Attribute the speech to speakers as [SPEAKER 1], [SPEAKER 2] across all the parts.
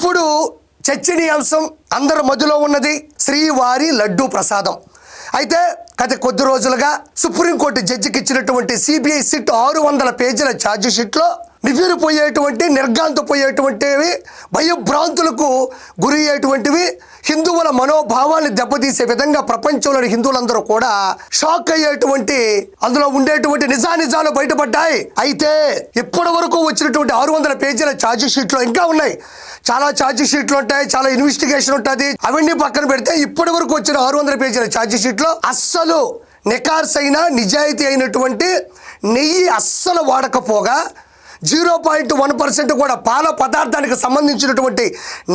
[SPEAKER 1] ఇప్పుడు చర్చనీయాంశం అందరి మధ్యలో ఉన్నది శ్రీవారి లడ్డూ ప్రసాదం. అయితే గత కొద్ది రోజులుగా సుప్రీంకోర్టు జడ్జికి ఇచ్చినటువంటి సిబిఐ సిట్ 600 పేజీల ఛార్జ్ షీట్లో నివ్వెరపోయేటువంటి నిర్గాంతపోయేటువంటివి, భయభ్రాంతులకు గురి అయ్యేటువంటివి, హిందువుల మనోభావాన్ని దెబ్బతీసే విధంగా ప్రపంచంలోని హిందువులందరూ కూడా షాక్ అయ్యేటువంటి అందులో ఉండేటువంటి నిజాలు బయటపడ్డాయి. అయితే ఇప్పటి వరకు వచ్చినటువంటి 600 పేజీల ఛార్జ్ షీట్లో ఇంకా ఉన్నాయి. చాలా ఛార్జ్ షీట్లు ఉంటాయి, చాలా ఇన్వెస్టిగేషన్ ఉంటుంది. అవన్నీ పక్కన పెడితే ఇప్పటి వరకు వచ్చిన 600 పేజీల ఛార్జ్ షీట్లో అస్సలు నికార్సైన నిజాయితీ అయినటువంటి నెయ్యి అస్సలు వాడకపోగా 0.1% కూడా పాల పదార్థానికి సంబంధించినటువంటి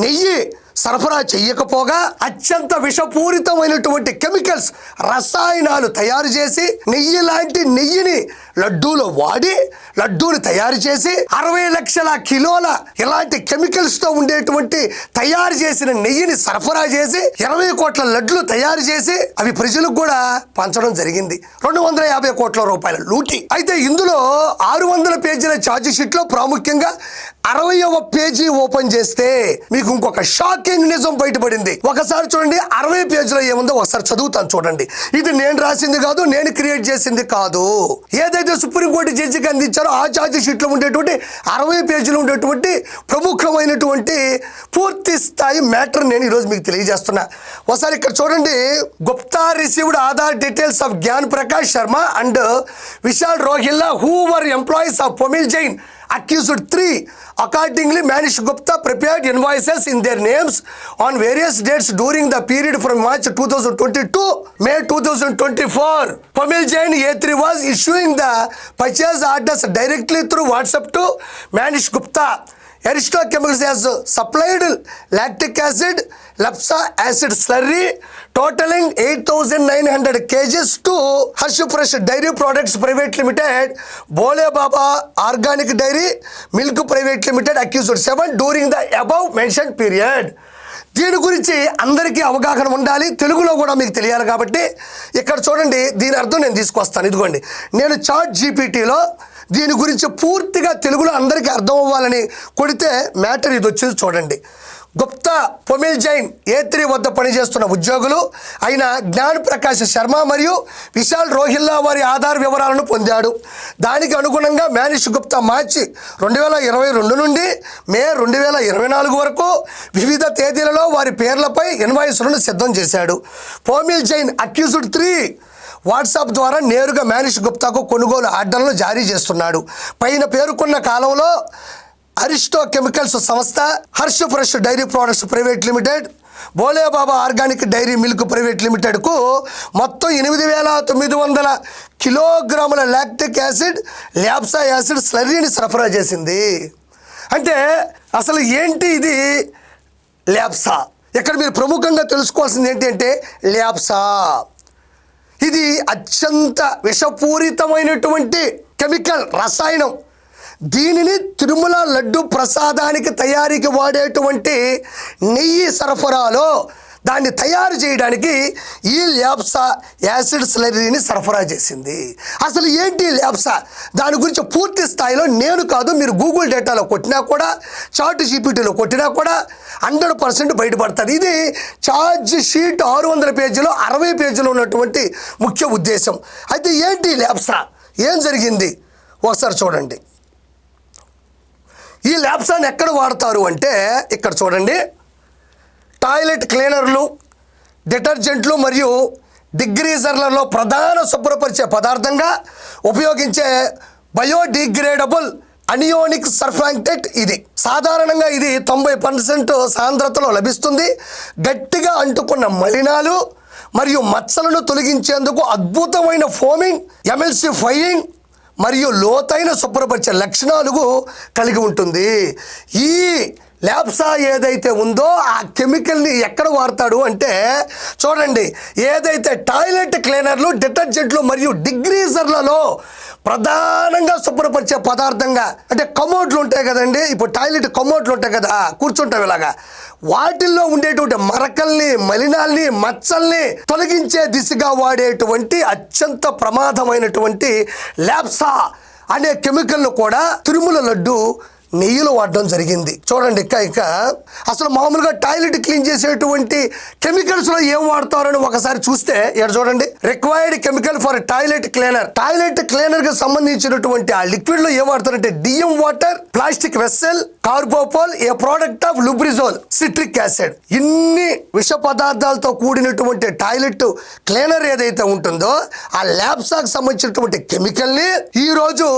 [SPEAKER 1] నెయ్యి సరఫరా చెయ్యకపోగా అత్యంత విషపూరితమైనటువంటి కెమికల్స్, రసాయనాలు తయారు చేసి నెయ్యి లాంటి నెయ్యిని లడ్డూలో వాడి లడ్డూని తయారు చేసి 60 లక్షల కిలోల ఇలాంటి కెమికల్స్ తో ఉండేటువంటి తయారు చేసిన నెయ్యిని సరఫరా చేసి 20 కోట్ల లడ్లు తయారు చేసి అవి ప్రజలకు కూడా పంచడం జరిగింది. 250 కోట్ల రూపాయల లూటి. అయితే ఇందులో 600 పేజీల ఛార్జ్ షీట్ లో ప్రాముఖ్యంగా 60వ పేజీ ఓపెన్ చేస్తే మీకు ఇంకొక షాకింగ్ నిజం బయటపడింది. ఒకసారి చూడండి, 60 పేజీలో ఏముందో ఒకసారి చదువుతాను చూడండి. ఇది నేను రాసింది కాదు, నేను క్రియేట్ చేసింది కాదు. ఏదైతే సుప్రీంకోర్టు జడ్జికి అందించారో ఆ ఛార్జ్ షీట్లో ఉండేటువంటి 60 పేజీలు ఉండేటువంటి ప్రముఖమైనటువంటి పూర్తి స్థాయి మ్యాటర్ నేను ఈరోజు మీకు తెలియజేస్తున్నా. ఒకసారి ఇక్కడ చూడండి. Gupta received Aadhaar details of Gyan Prakash Sharma and Vishal Rohilla who were employees of Pomil Jain accused 3. Accordingly, Manish Gupta prepared invoices in their names on various dates during the period from March 2020 to May 2024. Pomil Jain A3 was issuing the purchase orders directly through WhatsApp to Manish Gupta. Aristo Chemicals has supplied lactic acid, Lapsa acid slurry totaling 8,900 kgs to Harsh Fresh Dairy Products Private Limited, Bole Baba Organic Dairy Milk Private Limited accused 7 during the above mentioned period. దీని గురించి అందరికీ అవగాహన ఉండాలి, తెలుగులో కూడా మీకు తెలియాలి. కాబట్టి ఇక్కడ చూడండి, దీని అర్థం నేను తీసుకొస్తాను. ఇదిగోండి, నేను చాట్ జీపీటీలో దీని గురించి పూర్తిగా తెలుగులో అందరికీ అర్థం అవ్వాలని కొడితే మ్యాటర్ ఇది వచ్చేది చూడండి. గుప్తా పొమిల్ జైన్ A3 వద్ద పనిచేస్తున్న ఉద్యోగులు అయిన జ్ఞాన్ ప్రకాష్ శర్మ మరియు విశాల్ రోహిల్లా వారి ఆధార్ వివరాలను పొందాడు. దానికి అనుగుణంగా మానిష్ గుప్తా మార్చి 2022 నుండి మే 2024 వరకు వివిధ తేదీలలో వారి పేర్లపై ఇన్వాయిస్లను సిద్ధం చేశాడు. పొమిల్ జైన్ అక్యూజ్డ్ 3 వాట్సాప్ ద్వారా నేరుగా మానిష్ గుప్తాకు కొనుగోలు ఆర్డర్లను జారీ చేస్తున్నాడు. పైన పేర్కొన్న కాలంలో అరిస్టో కెమికల్స్ సంస్థ, Harsh Fresh Dairy Products Private Limited, Bole Baba Organic Dairy Milk Private లిమిటెడ్కు మొత్తం 8,900 కిలోగ్రాముల లాక్టిక్ యాసిడ్, ల్యాప్సా యాసిడ్ స్లర్రీని సరఫరా చేసింది. అంటే అసలు ఏంటి ఇది ల్యాప్సా? ఇక్కడ మీరు ప్రముఖంగా తెలుసుకోవాల్సింది ఏంటి అంటే ల్యాప్సా ఇది అత్యంత విషపూరితమైనటువంటి కెమికల్, రసాయనం. దీనిని తిరుమల లడ్డు ప్రసాదానికి తయారీకి వాడేటువంటి నెయ్యి సరఫరాలో దాన్ని తయారు చేయడానికి ఈ ల్యాప్సా యాసిడ్ స్లర్రీని సరఫరా చేసింది. అసలు ఏంటి ల్యాప్సా? దాని గురించి పూర్తి స్థాయిలో నేను కాదు, మీరు గూగుల్ డేటాలో కొట్టినా కూడా, చాట్ జీపీటీలో కొట్టినా కూడా 100% బయటపడుతుంది. ఇది ఛార్జ్ షీట్ 600 పేజీలో 60 పేజీలో ఉన్నటువంటి ముఖ్య ఉద్దేశం. అయితే ఏంటి ల్యాప్సా, ఏం జరిగింది ఒకసారి చూడండి. ఈ ల్యాప్సాని ఎక్కడ వాడతారు అంటే ఇక్కడ చూడండి, టాయిలెట్ క్లీనర్లు, డిటర్జెంట్లు మరియు డిగ్రీజర్లలో ప్రధాన శుభ్రపరిచే పదార్థంగా ఉపయోగించే బయోడిగ్రేడబుల్ అనియోనిక్ సర్ఫాంక్టేట్. ఇది సాధారణంగా ఇది 90% సాంద్రతలో లభిస్తుంది. గట్టిగా అంటుకున్న మలినాలు మరియు మచ్చలను తొలగించేందుకు అద్భుతమైన ఫోమింగ్, ఎమల్సిఫైయింగ్ మరియు లోతైన శుభ్రపరిచే లక్షణాలు కలిగి ఉంటుంది. ఈ ల్యాప్సా ఏదైతే ఉందో ఆ కెమికల్ని ఎక్కడ వాడతాడు అంటే చూడండి, ఏదైతే టాయిలెట్ క్లీనర్లు, డిటర్జెంట్లు మరియు డిగ్రీజర్లలో ప్రధానంగా శుభ్రపరిచే పదార్థంగా, అంటే కమోడ్లు ఉంటాయి కదండి, ఇప్పుడు టాయిలెట్ కమోడ్లు ఉంటాయి కదా, కూర్చుంటాం ఇలాగా, వాటిల్లో ఉండేటువంటి మరకల్ని, మలినాల్ని, మచ్చల్ని తొలగించే దిశగా వాడేటువంటి అత్యంత ప్రమాదమైనటువంటి ల్యాప్సా అనే కెమికల్ను కూడా తిరుమల లడ్డు నెయ్యిలో వాడడం జరిగింది. చూడండి ఇంకా అసలు మామూలుగా టాయిలెట్ క్లీన్ చేసేటువంటి కెమికల్స్ లో ఏం వాడతారని ఒకసారి చూస్తే ఇక్కడ చూడండి, required chemical for toilet cleaner. Toilet cleaner కి సంబంధించినటువంటి ఆ లిక్విడ్ లో ఏం వాడతారంటే DM water, plastic vessel, Carbopol, a product of Lubrizol, citric acid. ఇన్ని విష పదార్థాలతో కూడినటువంటి టాయిలెట్ క్లీనర్ ఏదైతే ఉంటుందో ఆ ల్యాబ్సాకు సంబంధించినటువంటి కెమికల్ ని ఈ రోజు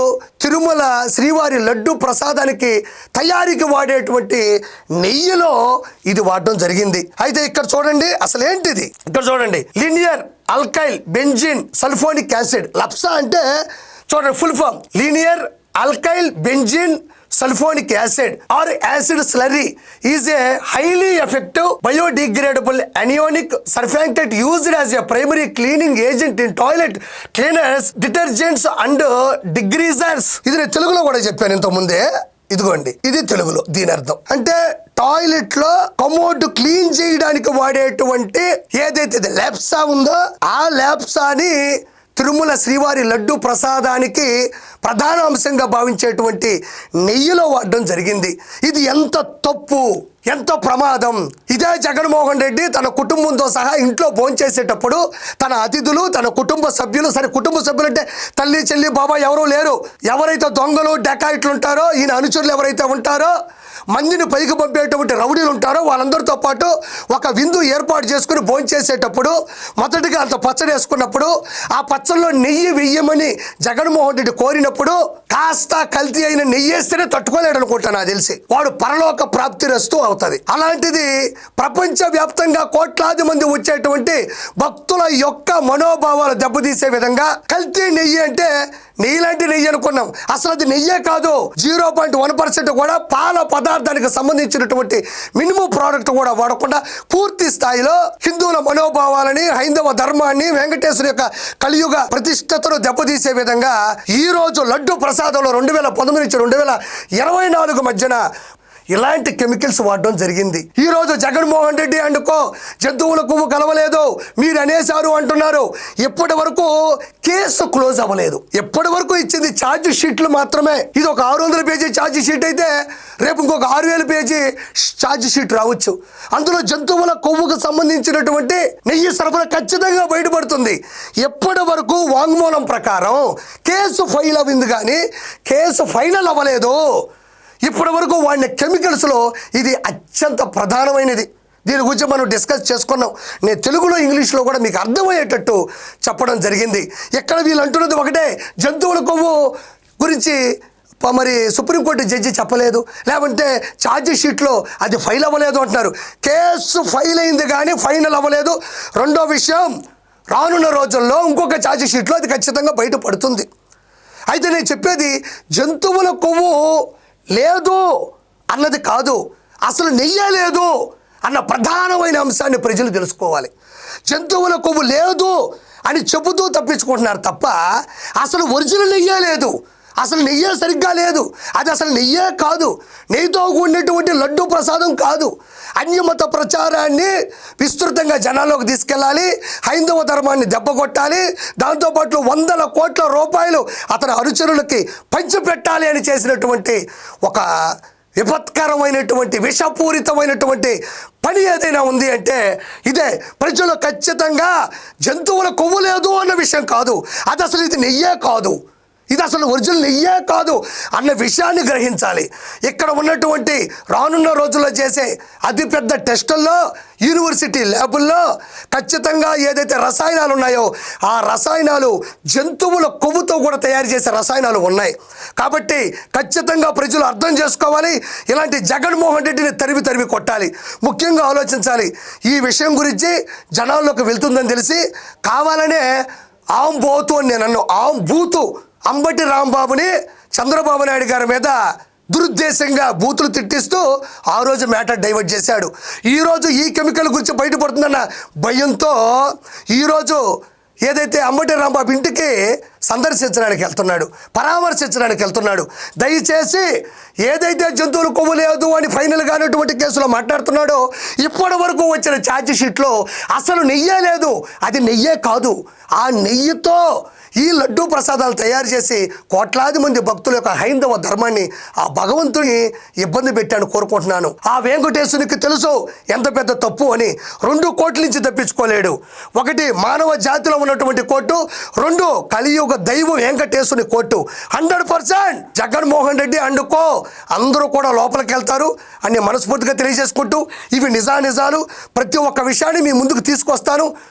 [SPEAKER 1] తిరుమల శ్రీవారి లడ్డు ప్రసాదానికి తయారీకి వాడేటువంటి నెయ్యిలో ఇది వాడడం జరిగింది. అయితే ఇక్కడ చూడండి అసలు ఏంటిది, ఇక్కడ చూడండి linear alkyl benzene sulphonic acid. LABSA అంటే చూడండి full form linear alkyl benzene sulfonic acid or acid slurry is a highly effective biodegradable anionic surfactant used as a primary cleaning agent in toilet cleaners, detergents and degreasers. ఇది నేను తెలుగులో కూడా చెప్పాను ఇంత ముందే. ఇదిగోండి ఇది తెలుగులో దీని అర్థం అంటే టాయిలెట్ లో కమోడ్ క్లీన్ చేయడానికి వాడేటువంటి ఏదైతే ల్యాప్సా ఉందో ఆ ల్యాప్సాని తిరుమల శ్రీవారి లడ్డు ప్రసాదానికి ప్రధాన అంశంగా భావించేటువంటి నెయ్యిలో వాడడం జరిగింది. ఇది ఎంత తప్పు, ఎంత ప్రమాదం. ఇదే జగన్మోహన్ రెడ్డి తన కుటుంబంతో సహా ఇంట్లో భోంచేసేటప్పుడు తన అతిథులు, తన కుటుంబ సభ్యులు, సరే కుటుంబ సభ్యులు అంటే తల్లి చెల్లి బాబా ఎవరూ లేరు, ఎవరైతే దొంగలు డెకాయిట్లు ఉంటారో, ఈయన అనుచరులు ఎవరైతే ఉంటారో, మందిని పైకి పంపేటువంటి రౌడీలు ఉంటారో వాళ్ళందరితో పాటు ఒక విందు ఏర్పాటు చేసుకుని భోంచేసేటప్పుడు మొదటిగా అంత పచ్చడి వేసుకున్నప్పుడు ఆ పచ్చడిలో నెయ్యి వెయ్యమని జగన్మోహన్ రెడ్డి కోరినప్పుడు కాస్త కల్తీ అయిన నెయ్యి వేస్తేనే తట్టుకోలేడు అనుకుంటా నాకు తెలిసి. వాడు పరలోక ప్రాప్తి రస్తూ అవుతుంది. అలాంటిది ప్రపంచ వ్యాప్తంగా కోట్లాది మంది వచ్చేటువంటి భక్తుల యొక్క మనోభావాలు దెబ్బతీసే విధంగా కల్తీ నెయ్యి అంటే నెయ్యిలాంటి నెయ్యి అనుకున్నాం, అసలు అది నెయ్యే కాదు. 0.1% కూడా పాల పదార్థానికి సంబంధించినటువంటి మినిమం ప్రోడక్ట్ కూడా వాడకుండా పూర్తి స్థాయిలో హిందువుల మనోభావాలని, హైందవ ధర్మాన్ని, వెంకటేశ్వర యొక్క కలియుగ ప్రతిష్టతను దెబ్బతీసే విధంగా ఈ రోజు లడ్డు ప్రసాదంలో 2019 నుంచి 2024 మధ్యన ఇలాంటి కెమికల్స్ వాడడం జరిగింది. ఈ రోజు జగన్మోహన్ రెడ్డి అండుకో జంతువుల కొవ్వు కలవలేదు మీరు అనేసారు అంటున్నారు. ఇప్పటి వరకు కేసు క్లోజ్ అవ్వలేదు. ఎప్పటి వరకు ఇచ్చింది ఛార్జ్ షీట్లు మాత్రమే. ఇది ఒక 600 పేజీ ఛార్జ్ షీట్ అయితే రేపు ఇంకొక 6000 పేజీ ఛార్జ్ షీట్ రావచ్చు. అందులో జంతువుల కొవ్వుకు సంబంధించినటువంటి నెయ్యి సరఫరా ఖచ్చితంగా బయటపడుతుంది. ఎప్పటి వరకు వాంగ్మూలం ప్రకారం కేసు ఫైల్ అయింది కానీ కేసు ఫైనల్ అవ్వలేదు. ఇప్పటి వరకు వాడిన కెమికల్స్లో ఇది అత్యంత ప్రధానమైనది. దీని గురించి మనం డిస్కస్ చేసుకున్నాం. నేను తెలుగులో ఇంగ్లీష్లో కూడా మీకు అర్థమయ్యేటట్టు చెప్పడం జరిగింది. ఎక్కడ వీళ్ళు అంటున్నది ఒకటే, జంతువుల కొవ్వు గురించి మరి సుప్రీంకోర్టు జడ్జి చెప్పలేదు, లేకుంటే ఛార్జ్ షీట్లో అది ఫైల్ అవ్వలేదు అంటున్నారు. కేసు ఫైల్ అయింది కానీ ఫైనల్ అవ్వలేదు. రెండో విషయం, రానున్న రోజుల్లో ఇంకొక ఛార్జ్ షీట్లో అది ఖచ్చితంగా బయటపడుతుంది. అయితే నేను చెప్పేది జంతువుల కొవ్వు లేదు అన్నది కాదు, అసలు నెయ్యే లేదు అన్న ప్రధానమైన అంశాన్ని ప్రజలు తెలుసుకోవాలి. జంతువుల కొవ్వు లేదు అని చెబుతూ తప్పించుకుంటున్నారు తప్ప అసలు ఒరిజినల్ నెయ్యే లేదు, అసలు నెయ్యే సరిగ్గా లేదు, అది అసలు నెయ్యే కాదు, నెయ్యితో కూడినటువంటి లడ్డు ప్రసాదం కాదు. అన్యమత ప్రచారాన్ని విస్తృతంగా జనాల్లోకి తీసుకెళ్ళాలి, హైందవ ధర్మాన్ని దెబ్బకొట్టాలి, దాంతోపాటు 100 కోట్ల రూపాయలు అతని అనుచరులకి పంచిపెట్టాలి అని చేసినటువంటి ఒక విపత్కరమైనటువంటి విషపూరితమైనటువంటి పని ఏదైనా ఉంది అంటే ఇదే. ప్రజలు ఖచ్చితంగా జంతువుల కొవ్వు లేదు అన్న విషయం కాదు, అది అసలు ఇది నెయ్యే కాదు, ఇది అసలు ఒరిజినల్ నెయ్యే కాదు అన్న విషయాన్ని గ్రహించాలి. ఇక్కడ ఉన్నటువంటి రానున్న రోజుల్లో చేసే అతిపెద్ద టెస్టుల్లో, యూనివర్సిటీ ల్యాబుల్లో ఖచ్చితంగా ఏదైతే రసాయనాలు ఉన్నాయో ఆ రసాయనాలు జంతువుల కొవ్వుతో కూడా తయారు చేసే రసాయనాలు ఉన్నాయి. కాబట్టి ఖచ్చితంగా ప్రజలు అర్థం చేసుకోవాలి. ఇలాంటి జగన్మోహన్ రెడ్డిని తరిమి కొట్టాలి. ముఖ్యంగా ఆలోచించాలి. ఈ విషయం గురించి జనాల్లోకి వెళ్తుందని తెలిసి కావాలనే ఆంబోతు అని నేను అన్నాను. ఆంబూతు అంబటి రాంబాబుని చంద్రబాబు నాయుడు గారి మీద దురుద్దేశంగా బూతులు తిట్టిస్తూ ఆ రోజు మ్యాటర్ డైవర్ట్ చేశాడు. ఈరోజు ఈ కెమికల్ గురించి బయటపడుతుందన్న భయంతో ఈరోజు ఏదైతే అంబటి రాంబాబు ఇంటికి సందర్శించడానికి వెళ్తున్నాడు, పరామర్శించడానికి వెళ్తున్నాడు. దయచేసి ఏదైతే జంతువులు కొవ్వు లేదు అని ఫైనల్గా అనేటువంటి కేసులో మాట్లాడుతున్నాడో ఇప్పటి వరకు వచ్చిన ఛార్జ్ షీట్లో అసలు నెయ్యే లేదు, అది నెయ్యే కాదు. ఆ నెయ్యితో ఈ లడ్డూ ప్రసాదాలు తయారు చేసి కోట్లాది మంది భక్తుల యొక్క హైందవ ధర్మాన్ని ఆ భగవంతుని ఇబ్బంది పెట్టాను కోరుకుంటున్నాను. ఆ వెంకటేశ్వరునికి తెలుసు ఎంత పెద్ద తప్పు అని. 2 కోట్ల నుంచి తప్పించుకోలేడు. 1 మానవ జాతిలో ఉన్నటువంటి కోర్టు, 2 కలియుగ దైవం వెంకటేశ్వరుని కోర్టు. 100% జగన్మోహన్ రెడ్డి అండుకో అందరూ కూడా లోపలికి వెళ్తారు అని మనస్ఫూర్తిగా తెలియజేసుకుంటూ, ఇవి నిజాలు ప్రతి ఒక్క విషయాన్ని మీ ముందుకు తీసుకొస్తాను.